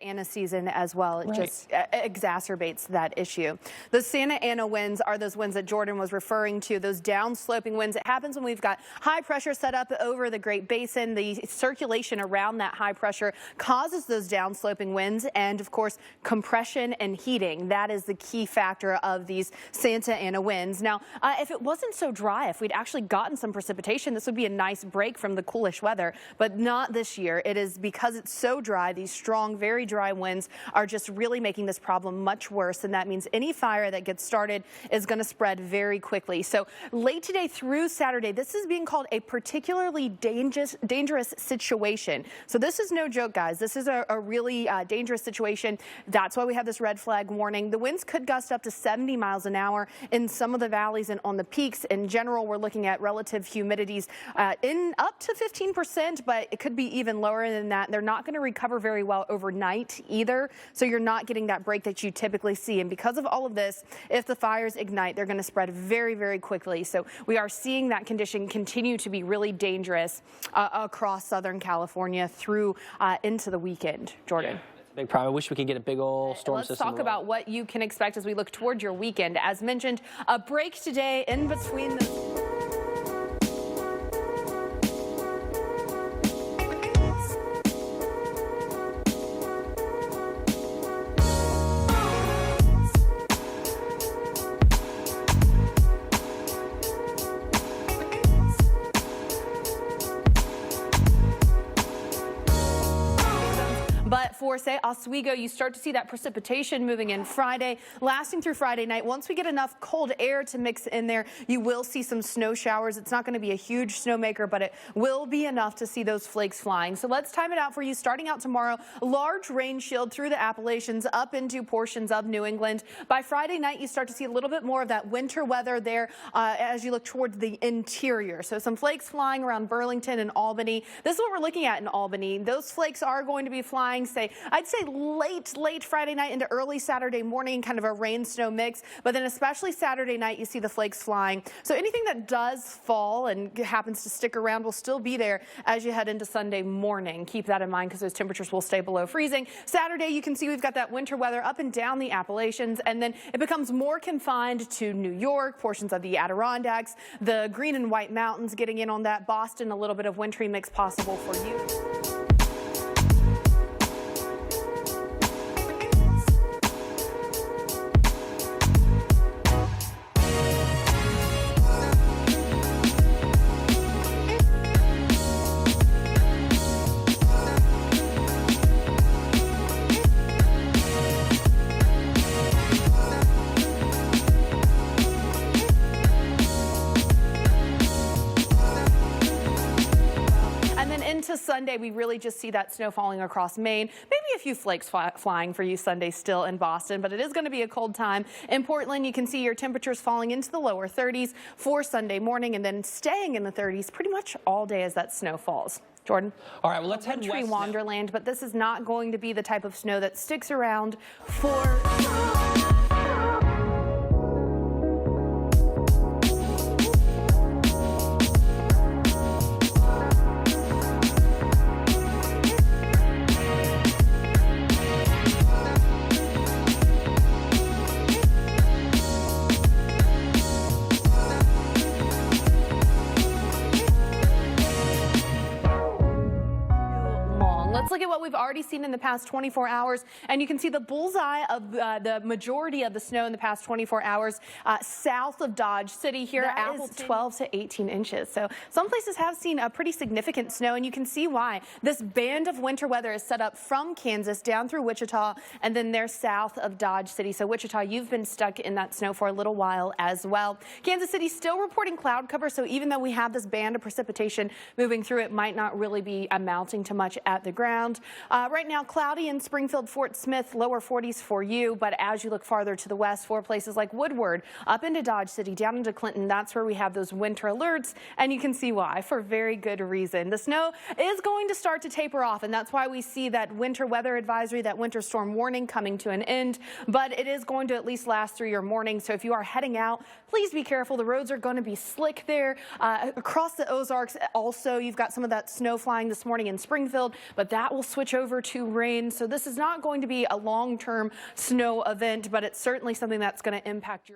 Ana season as well. It just exacerbates that issue. The Santa Ana winds are those winds that Jordan was referring to, those downsloping winds. It happens when we've got high pressure set up over the Great Basin. The circulation around that high pressure causes those downsloping winds, and of course compression and heating. That is the key factor of these Santa Ana winds. Now, if it wasn't so dry, if we'd actually gotten some precipitation, this would be a nice break from the coolish weather, but not this year. It is because it's so dry. These strong, very dry winds are just really making this problem much worse, and that means any fire that gets started is going to spread very quickly. So late today through Saturday, this is being called a particularly dangerous situation. So this is no joke, guys. This is a really dangerous situation. That's why we have this red flag warning. The winds could gust up to 70 miles an hour in some of the valleys and on the peaks. In general, we're looking at relative humidities in up to 15%, but it could be even lower than that. They're not going to recover very well overnight either, so you're not getting that break that you typically see. And because of all of this, if the fires ignite, they're going to spread very, very quickly. So we are seeing that condition continue to be really dangerous across Southern California through into the weekend. Jordan. Big problem. I wish we could get a big old storm system. Let's talk about what you can expect as we look toward your weekend. As mentioned, a break today in between the But for, say, Oswego, you start to see that precipitation moving in Friday, lasting through Friday night. Once we get enough cold air to mix in there, you will see some snow showers. It's not going to be a huge snowmaker, but it will be enough to see those flakes flying. So let's time it out for you. Starting out tomorrow, large rain shield through the Appalachians up into portions of New England. By Friday night, you start to see a little bit more of that winter weather there as you look towards the interior. So some flakes flying around Burlington and Albany. This is what we're looking at in Albany. Those flakes are going to be flying, I'd say late Friday night into early Saturday morning, kind of a rain snow mix, but then especially Saturday night you see the flakes flying. So anything that does fall and happens to stick around will still be there as you head into Sunday morning. Keep that in mind because those temperatures will stay below freezing. Saturday you can see we've got that winter weather up and down the Appalachians, and then it becomes more confined to New York, portions of the Adirondacks, the Green and White Mountains getting in on that. Boston, a little bit of wintry mix possible for you. Into Sunday, we really just see that snow falling across Maine. Maybe a few flakes flying for you Sunday still in Boston, but it is going to be a cold time. In Portland, you can see your temperatures falling into the lower 30s for Sunday morning and then staying in the 30s pretty much all day as that snow falls. Jordan? All right, well, let's head west Wonderland, but this is not going to be the type of snow that sticks around for... Let's look at what we've already seen in the past 24 hours, and you can see the bullseye of the majority of the snow in the past 24 hours south of Dodge City here. That is 12 to 18 inches. So some places have seen a pretty significant snow, and you can see why. This band of winter weather is set up from Kansas down through Wichita, and then they're south of Dodge City. So Wichita, you've been stuck in that snow for a little while as well. Kansas City still reporting cloud cover, so even though we have this band of precipitation moving through, it might not really be amounting to much at the ground. Right now, cloudy in Springfield, Fort Smith, lower 40s for you. But as you look farther to the west, for places like Woodward, up into Dodge City, down into Clinton, that's where we have those winter alerts. And you can see why, for very good reason. The snow is going to start to taper off, and that's why we see that winter weather advisory, that winter storm warning coming to an end. But it is going to at least last through your morning. So if you are heading out, please be careful. The roads are going to be slick there. Across the Ozarks, also, you've got some of that snow flying this morning in Springfield, but that will switch over over to rain. So this is not going to be a long-term snow event, but it's certainly something that's going to impact your